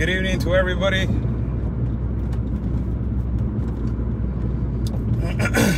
Good evening to everybody.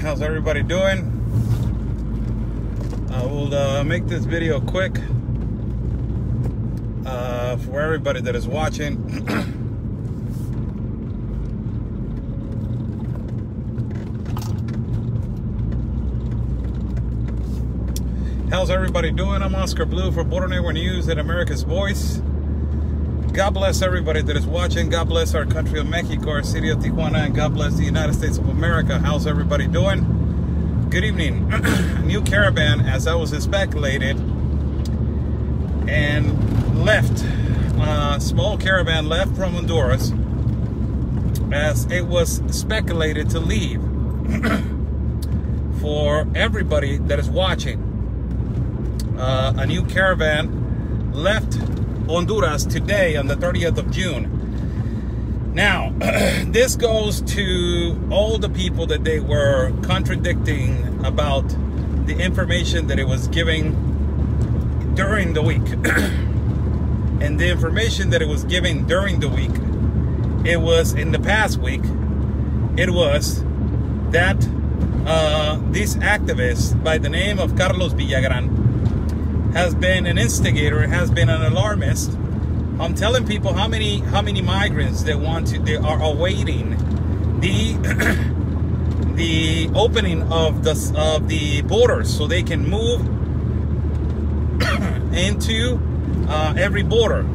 How's everybody doing? I will make this video quick for everybody that is watching. How's everybody doing? I'm Oscar Blue for Border Network News and America's Voice. God bless everybody that is watching. God bless our country of Mexico, our city of Tijuana, and God bless the United States of America. How's everybody doing? Good evening. New Caravan, as I was speculated, and left. Small caravan left from Honduras, as it was speculated to leave. For everybody that is watching, a new caravan left Honduras today on the 30th of June. Now, this goes to all the people that they were contradicting about the information that it was giving during the week. And the information that it was giving during the week, it was in the past week, it was that this activist by the name of Carlos Villagran has been an instigator, has been an alarmist. I'm telling people how many migrants they are awaiting the opening of the borders so they can move into every border.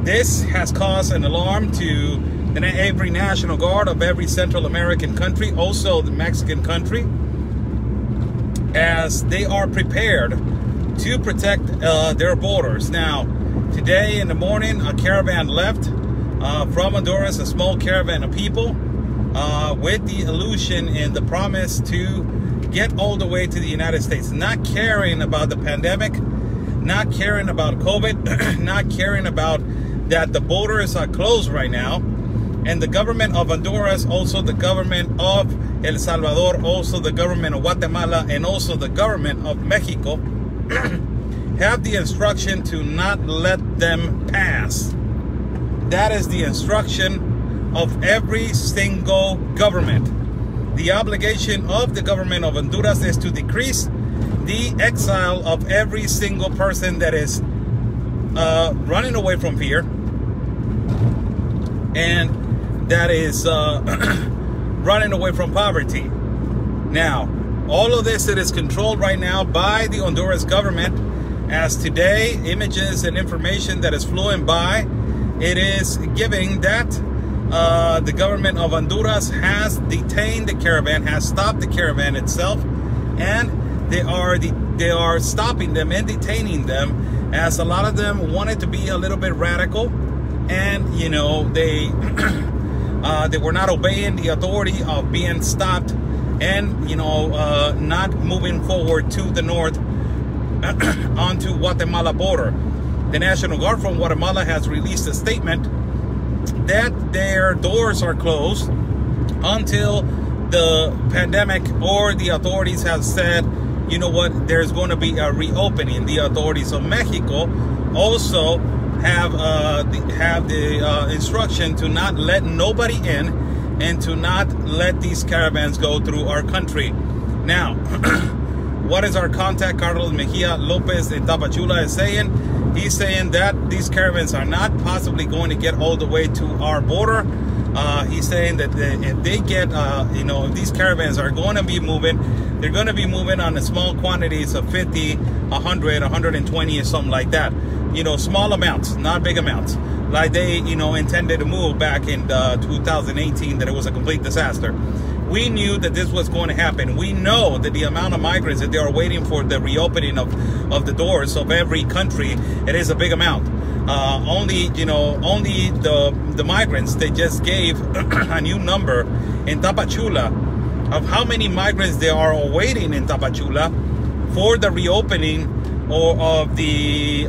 This has caused an alarm to every National Guard of every Central American country, also the Mexican country, as they are prepared to protect their borders. Now, today in the morning, a caravan left from Honduras, a small caravan of people, with the illusion and the promise to get all the way to the United States, not caring about the pandemic, not caring about COVID, not caring about that the borders are closed right now. And the government of Honduras, also the government of El Salvador, also the government of Guatemala, and also the government of Mexico have the instruction to not let them pass. That is the instruction of every single government. The obligation of the government of Honduras is to decrease the exile of every single person that is running away from fear, and that is running away from poverty. Now, all of this, it is controlled right now by the Honduras government. As today, images and information that is flowing by, it is giving that the government of Honduras has detained the caravan, has stopped the caravan itself, and they are stopping them and detaining them, as a lot of them wanted to be a little bit radical, and you know they were not obeying the authority of being stopped, and you know not moving forward to the north onto Guatemala border. The National Guard from Guatemala has released a statement that their doors are closed until the pandemic or the authorities have said, you know what, there's going to be a reopening. The authorities of Mexico also have the instruction to not let nobody in and to not let these caravans go through our country. Now, what is our contact, Carlos Mejia Lopez in Tapachula, is saying? He's saying that these caravans are not possibly going to get all the way to our border. He's saying that if they get, you know, if these caravans are going to be moving, they're going to be moving on the small quantities of 50, 100, 120, or something like that. You know, small amounts, not big amounts, like they, you know, intended to move back in 2018, that it was a complete disaster. We knew that this was going to happen. We know that the amount of migrants that they are waiting for the reopening of the doors of every country, it is a big amount. Only the migrants, they just gave a new number in Tapachula of how many migrants they are awaiting in Tapachula for the reopening or of the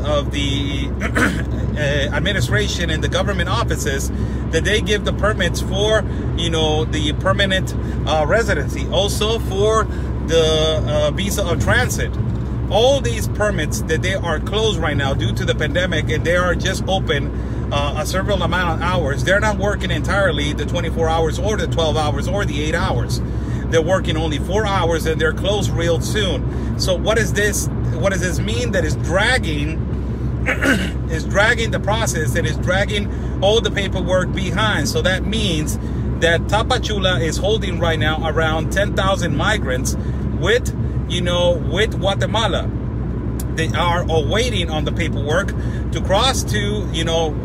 administration and the government offices, that they give the permits for, you know, the permanent residency, also for the visa of transit. All these permits that they are closed right now due to the pandemic, and they are just open a several amount of hours. They're not working entirely the 24 hours or the 12 hours or the 8 hours. They're working only 4 hours, and they're closed real soon. So what is this? What does this mean? That is dragging is dragging the process, and is dragging all the paperwork behind. So that means that Tapachula is holding right now around 10,000 migrants with Guatemala. They are awaiting on the paperwork to cross to,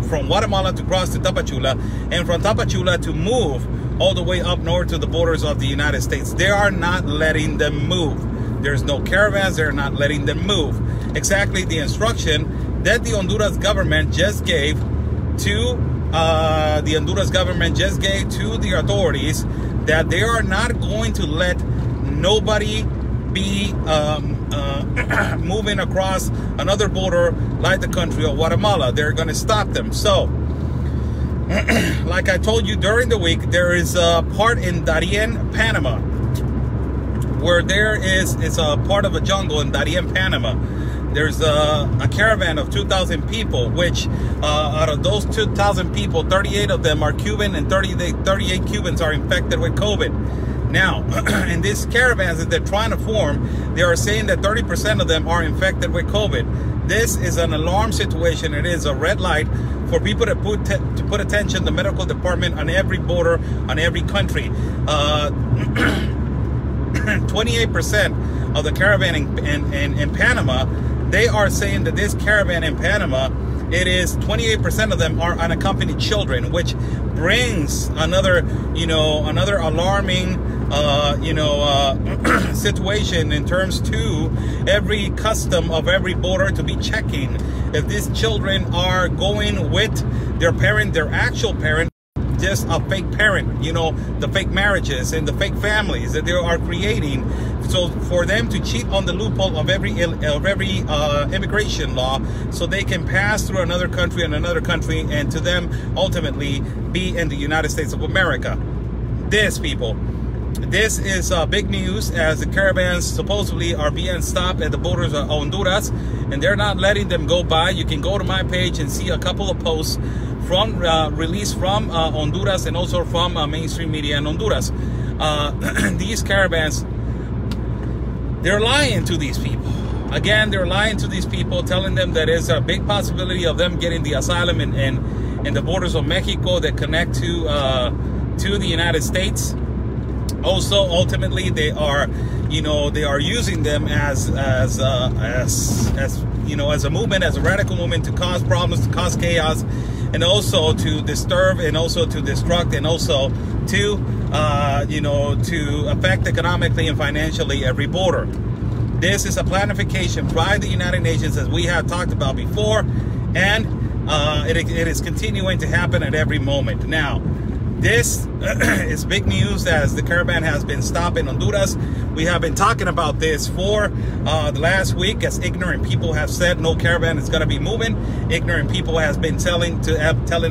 from Guatemala to cross to Tapachula, and from Tapachula to move all the way up north to the borders of the United States. They are not letting them move. There's no caravans. They're not letting them move. Exactly the instruction that the Honduras government just gave to the authorities, that they are not going to let nobody be moving across another border like the country of Guatemala. They're going to stop them. So, like I told you during the week, there is a part in Darien, Panama, where it's a part of a jungle in Darien, Panama. There's a caravan of 2,000 people, which out of those 2,000 people, 38 of them are Cuban, and 38 Cubans are infected with COVID. Now, in these caravans that they're trying to form, they are saying that 30% of them are infected with COVID. This is an alarm situation. It is a red light for people to put attention, the medical department on every border, on every country. 28% of the caravan in Panama, they are saying that this caravan in Panama, it is 28% of them are unaccompanied children, which brings another alarming situation in terms to every custom of every border to be checking if these children are going with their parent, their actual parent, just a fake parent, the fake marriages and the fake families that they are creating. So for them to cheat on the loophole of every immigration law, so they can pass through another country and to them ultimately be in the United States of America. This is big news, as the caravans supposedly are being stopped at the borders of Honduras, and they're not letting them go by. You can go to my page and see a couple of posts from released from Honduras, and also from mainstream media in Honduras. These caravans, they're lying to these people. Again, they're lying to these people, telling them that there's a big possibility of them getting the asylum in the borders of Mexico that connect to the United States. Also, ultimately, they are using them as a movement, as a radical movement, to cause problems, to cause chaos, and also to disturb, and also to destruct, and also to affect economically and financially every border. This is a planification by the United Nations, as we have talked about before, and it is continuing to happen at every moment. Now, this is big news, as the caravan has been stopped in Honduras. We have been talking about this for the last week, as ignorant people have said no caravan is going to be moving. Ignorant people has been telling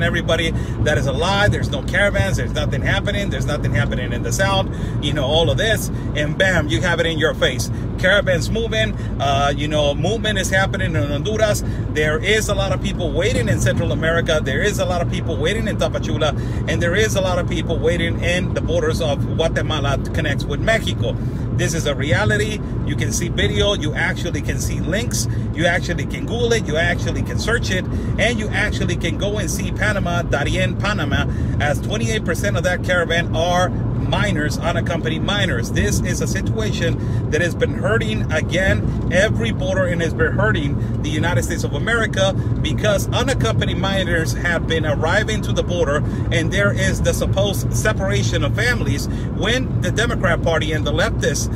everybody that is a lie. There's no caravans. There's nothing happening. There's nothing happening in the south. All of this, and bam, you have it in your face. Caravans moving. Movement is happening in Honduras. There is a lot of people waiting in Central America. There is a lot of people waiting in Tapachula, and there is a lot of people waiting in the borders of Guatemala to connect with Mexico. This is a reality. You can see video, you actually can see links, you actually can Google it, you actually can search it, and you actually can go and see Panama, Darien, Panama, as 28% of that caravan are minors, unaccompanied minors. This is a situation that has been hurting, again, every border, and has been hurting the United States of America, because unaccompanied minors have been arriving to the border, and there is the supposed separation of families, when the Democrat Party and the leftist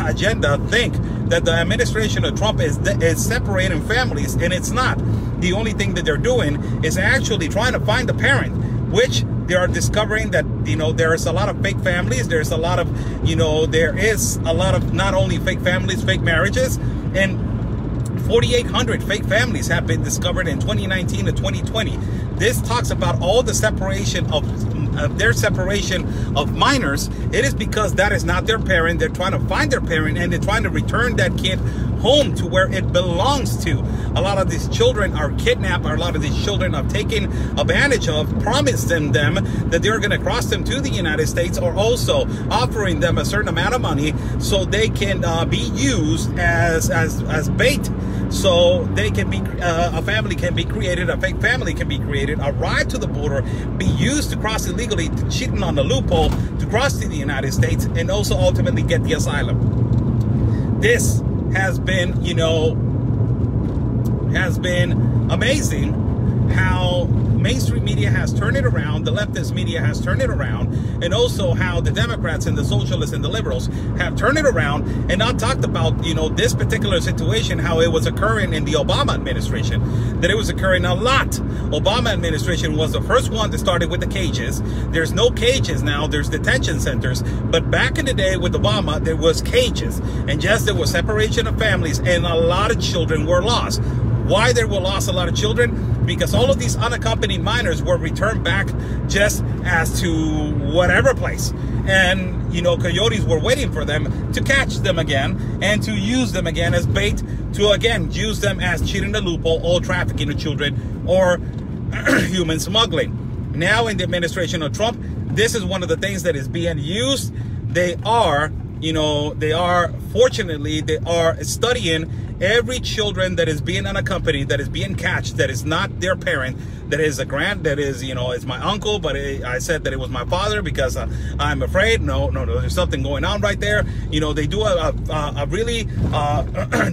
agenda think that the administration of Trump is separating families, and it's not. The only thing that they're doing is actually trying to find the parent, which they are discovering that, there is a lot of fake families. There's a lot of, there is a lot of not only fake families, fake marriages, and 4,800 fake families have been discovered in 2019 and 2020. This talks about all the separation of their separation of minors, it is because that is not their parent. They're trying to find their parent, and they're trying to return that kid home to where it belongs to. A lot of these children are kidnapped, or a lot of these children are taken advantage of, promising them that they're going to cross them to the United States, or also offering them a certain amount of money so they can be used as bait, so they can be a family can be created, a fake family can be created, arrive to the border, be used to cross illegally, to cheating on the loophole to cross to the United States, and also ultimately get the asylum. This has been, has been amazing how mainstream media has turned it around, the leftist media has turned it around, and also how the Democrats and the socialists and the liberals have turned it around and not talked about, this particular situation, how it was occurring in the Obama administration, that it was occurring a lot. Obama administration was the first one that started with the cages. There's no cages now, there's detention centers, but back in the day with Obama, there was cages, and yes, there was separation of families, and a lot of children were lost. Why there were lost a lot of children? Because all of these unaccompanied minors were returned back just as to whatever place. And, coyotes were waiting for them to catch them again and to use them again as bait, to again use them as cheating the loophole, or trafficking of children, or human smuggling. Now in the administration of Trump, this is one of the things that is being used. They are, fortunately, they are studying every children that is being unaccompanied, that is being catched, that is not their parent, that is is my uncle, but I said that it was my father because I'm afraid. No, there's something going on right there. They do a really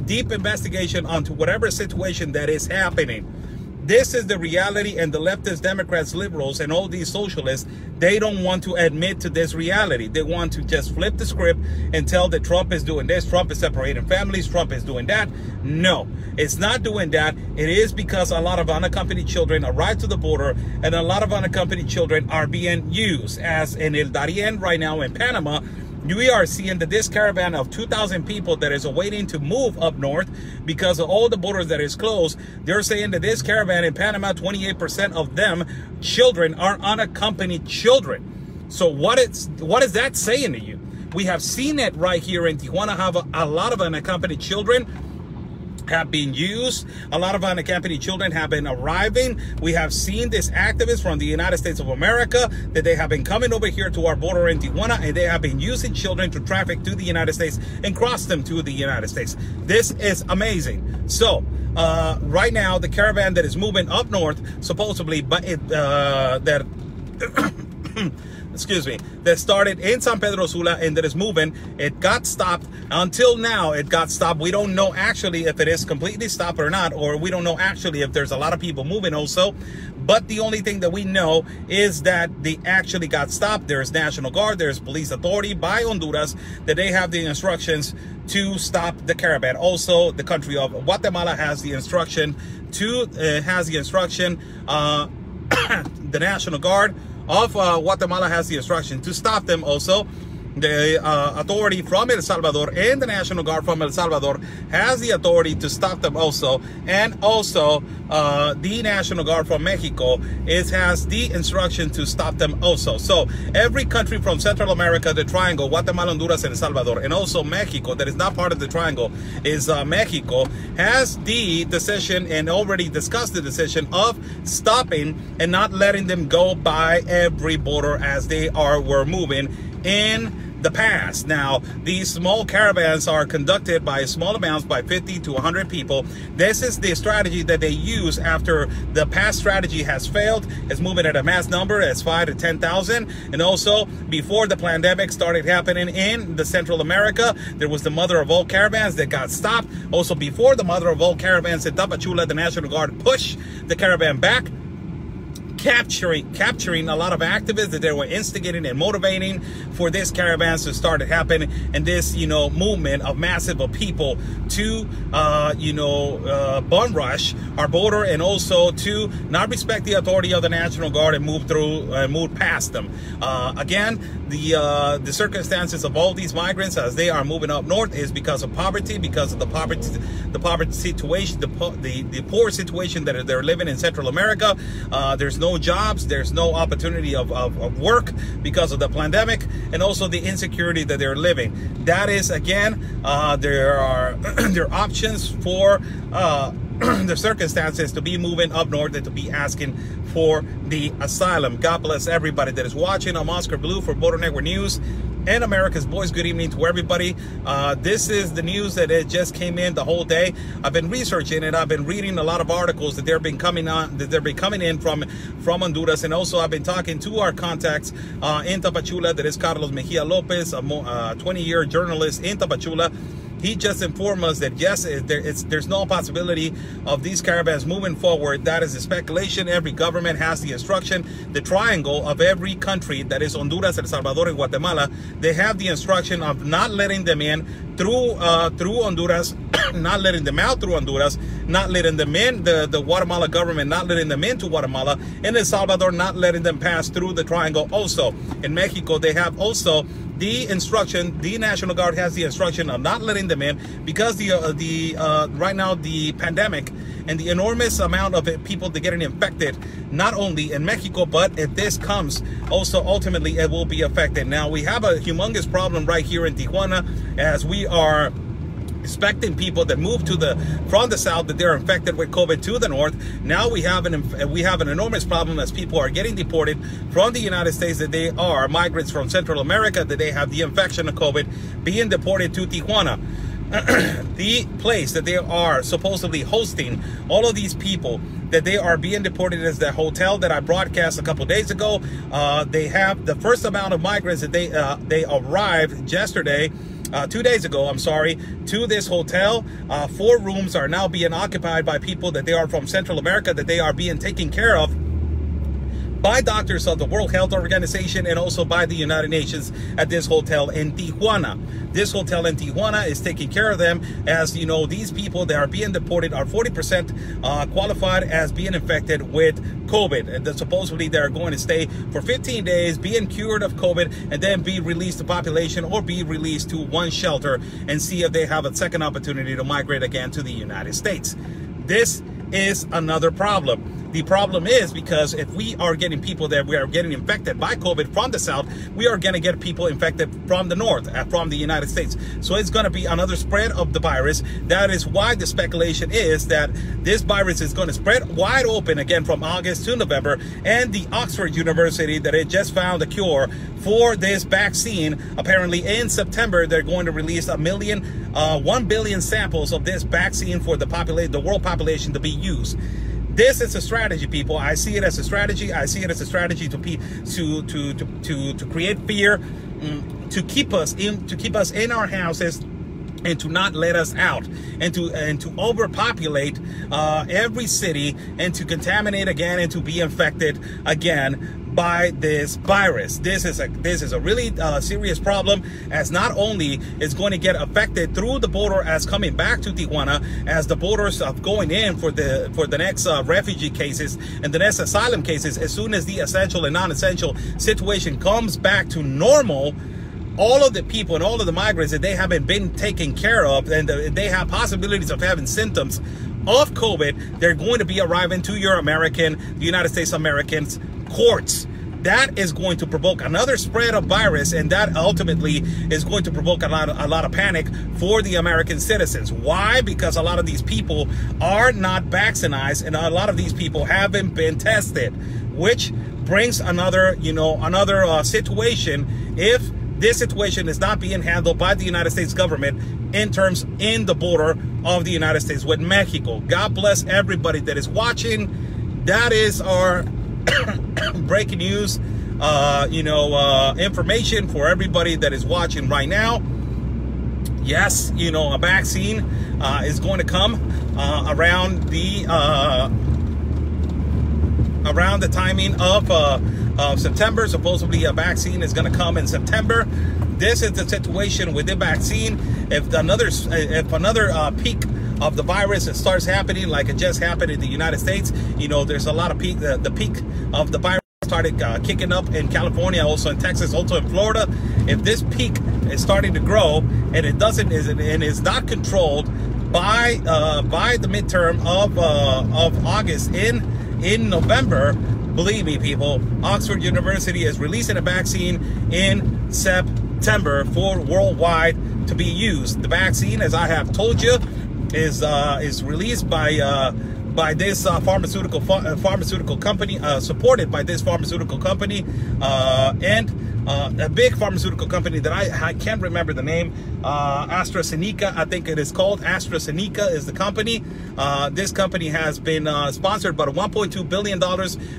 deep investigation onto whatever situation that is happening. This is the reality, and the leftist, Democrats, liberals, and all these socialists, they don't want to admit to this reality. They want to just flip the script and tell that Trump is doing this, Trump is separating families, Trump is doing that. No, it's not doing that. It is because a lot of unaccompanied children arrive to the border, and a lot of unaccompanied children are being used. As in El Darien right now in Panama, we are seeing that this caravan of 2,000 people that is awaiting to move up north because of all the borders that is closed. They're saying that this caravan in Panama, 28% of them children are unaccompanied children. So what is that saying to you? We have seen it right here in Tijuana. Have a lot of unaccompanied children have been used. A lot of unaccompanied children have been arriving. We have seen these activists from the United States of America that they have been coming over here to our border in Tijuana, and they have been using children to traffic to the United States and cross them to the United States. This is amazing. So right now, the caravan that is moving up north, supposedly, but excuse me, that started in San Pedro Sula and that is moving, it got stopped. Until now, it got stopped. We don't know actually if it is completely stopped or not, or we don't know actually if there's a lot of people moving also. But the only thing that we know is that they actually got stopped. There's National Guard, there's police authority by Honduras, that they have the instructions to stop the caravan. Also, the country of Guatemala has the instruction to, the National Guard of Guatemala has the instruction to stop them also. The authority from El Salvador and the National Guard from El Salvador has the authority to stop them also. And also the National Guard from Mexico has the instruction to stop them also. So every country from Central America, the Triangle, Guatemala, Honduras, and El Salvador, and also Mexico, that is not part of the Triangle, is Mexico, has the decision and already discussed the decision of stopping and not letting them go by every border as they were moving in the past. Now, these small caravans are conducted by small amounts, by 50 to 100 people. This is the strategy that they use after the past strategy has failed. It's moving at a mass number as 5 to 10,000. And also, before the pandemic started happening in the Central America, there was the mother of all caravans that got stopped. Also, before the mother of all caravans in Tapachula, the National Guard pushed the caravan back, capturing a lot of activists that they were instigating and motivating for this caravans to start to happen, and this movement of massive of people to bum rush our border, and also to not respect the authority of the National Guard and move through and move past them. Again, the circumstances of all these migrants as they are moving up north is because of poverty, because of the poverty situation, the poor situation that they're living in Central America. There's no no jobs, there's no opportunity of work because of the pandemic, and also the insecurity that they're living. That is, again, there are options for the circumstances to be moving up north and to be asking for the asylum. God bless everybody that is watching. I'm Oscar Blue for Border Network News and America's Voice. Good evening to everybody. This is the news that it just came in the whole day. I've been researching it. I've been reading a lot of articles that they've been coming in from Honduras, and also I've been talking to our contacts in Tapachula. That is Carlos Mejia Lopez, a 20-year journalist in Tapachula. He just informed us that yes, there's no possibility of these caravans moving forward. That is a speculation. Every government has the instruction. The triangle of every country, that is Honduras, El Salvador, and Guatemala, they have the instruction of not letting them in through Honduras, not letting them out through Honduras, not letting them in, the Guatemala government not letting them into Guatemala, and El Salvador not letting them pass through the triangle. Also in Mexico, they have also the instruction, the National Guard has the instruction of not letting them in because right now the pandemic and the enormous amount of people that getting infected, not only in Mexico, but if this comes, also ultimately it will be affected. Now we have a humongous problem right here in Tijuana, as we are expecting people that move from the south that they're infected with COVID to the north. Now we have an enormous problem as people are getting deported from the United States, that they are migrants from Central America, that they have the infection of COVID, being deported to Tijuana. The place that they are supposedly hosting all of these people that they are being deported is the hotel that I broadcast a couple days ago. They have the first amount of migrants that they arrived yesterday, 2 days ago, I'm sorry, to this hotel. 4 rooms are now being occupied by people that they are from Central America, that they are being taken care of by doctors of the World Health Organization and also by the United Nations at this hotel in Tijuana. This hotel in Tijuana is taking care of them. As you know, these people that are being deported are 40% qualified as being infected with COVID. And supposedly they're going to stay for 15 days, being cured of COVID, and then be released to population or be released to one shelter and see if they have a second opportunity to migrate again to the United States. This is another problem. The problem is because if we are getting people that we are getting infected by COVID from the south, we are going to get people infected from the north, from the United States. So it's going to be another spread of the virus. That is why the speculation is that this virus is going to spread wide open again from August to November. And the Oxford University, that it just found a cure for this vaccine. Apparently in September, they're going to release 1 billion samples of this vaccine for the world population to be used. This is a strategy, people. I see it as a strategy. I see it as a strategy to create fear, to keep us in our houses, and to not let us out, and to overpopulate every city, and to contaminate again, and to be infected again by this virus. This is a really serious problem, as not only is going to get affected through the border as coming back to Tijuana, as the borders of going in for the next refugee cases and the next asylum cases, as soon as the essential and non-essential situation comes back to normal. All of the people and all of the migrants that they haven't been taken care of, and they have possibilities of having symptoms of COVID, they're going to be arriving to your the United States Americans courts. That is going to provoke another spread of virus, and that ultimately is going to provoke a lot of panic for the American citizens. Why? Because a lot of these people are not vaccinated, and a lot of these people haven't been tested, which brings another situation if this situation is not being handled by the United States government in the border of the United States with Mexico. God bless everybody that is watching. That is our breaking news, information for everybody that is watching right now. Yes, a vaccine is going to come around the timing of September. Supposedly a vaccine is going to come in September. This is the situation with the vaccine. If another peak of the virus starts happening like it just happened in the United States, there's a lot of peak. The peak of the virus started kicking up in California, also in Texas, also in Florida. If this peak is starting to grow and it is not controlled by the midterm of August in November, believe me, people, Oxford University is releasing a vaccine in September for worldwide to be used. The vaccine, as I have told you, is released by this pharmaceutical company, supported by this pharmaceutical company, and a big pharmaceutical company that I can't remember the name. AstraZeneca, I think it is called. AstraZeneca is the company. This company has been sponsored by $1.2 billion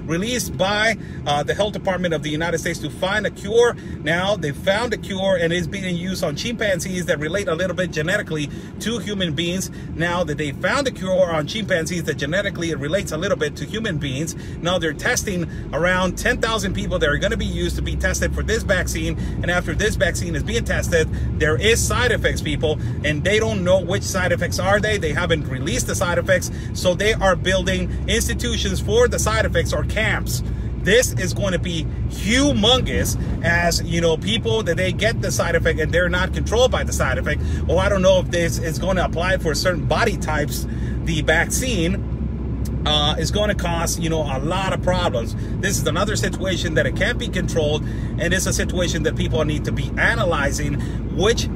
released by the Health Department of the United States to find a cure. Now they found a cure, and it's being used on chimpanzees that relate a little bit genetically to human beings. Now that they found a cure on chimpanzees that genetically it relates a little bit to human beings, now they're testing around 10,000 people that are going to be used to be tested for this vaccine. And after this vaccine is being tested, there is side effects, people, and they don't know which side effects are they. They haven't released the side effects, so they are building institutions for the side effects, or camps. This is going to be humongous, as you know, people that they get the side effect and they're not controlled by the side effect. Oh, I don't know if this is going to apply for certain body types. The vaccine is going to cause, you know, a lot of problems. This is another situation that it can't be controlled, and it's a situation that people need to be analyzing which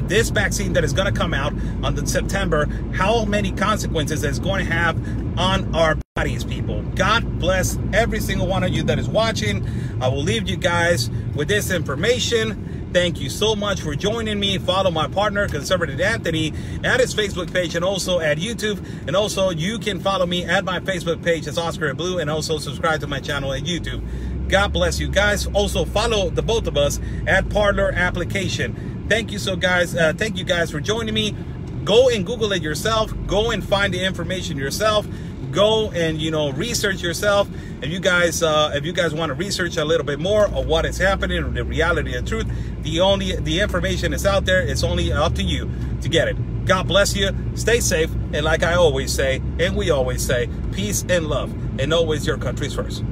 this vaccine that is going to come out on September, how many consequences it's going to have on our bodies, people. God bless every single one of you that is watching. I will leave you guys with this information. Thank you so much for joining me. Follow my partner, Conservative Anthony, at his Facebook page and also at YouTube. And also, you can follow me at my Facebook page as Oscar Blue, and also subscribe to my channel at YouTube. God bless you guys. Also, follow the both of us at Parler Application. Thank you thank you guys for joining me. Go and Google it yourself. Go and find the information yourself. Go and, you know, research yourself. If you guys want to research a little bit more of what is happening, or the reality and truth, the information is out there. It's only up to you to get it. God bless you. Stay safe. And like I always say, and we always say, peace and love. And always your country's first.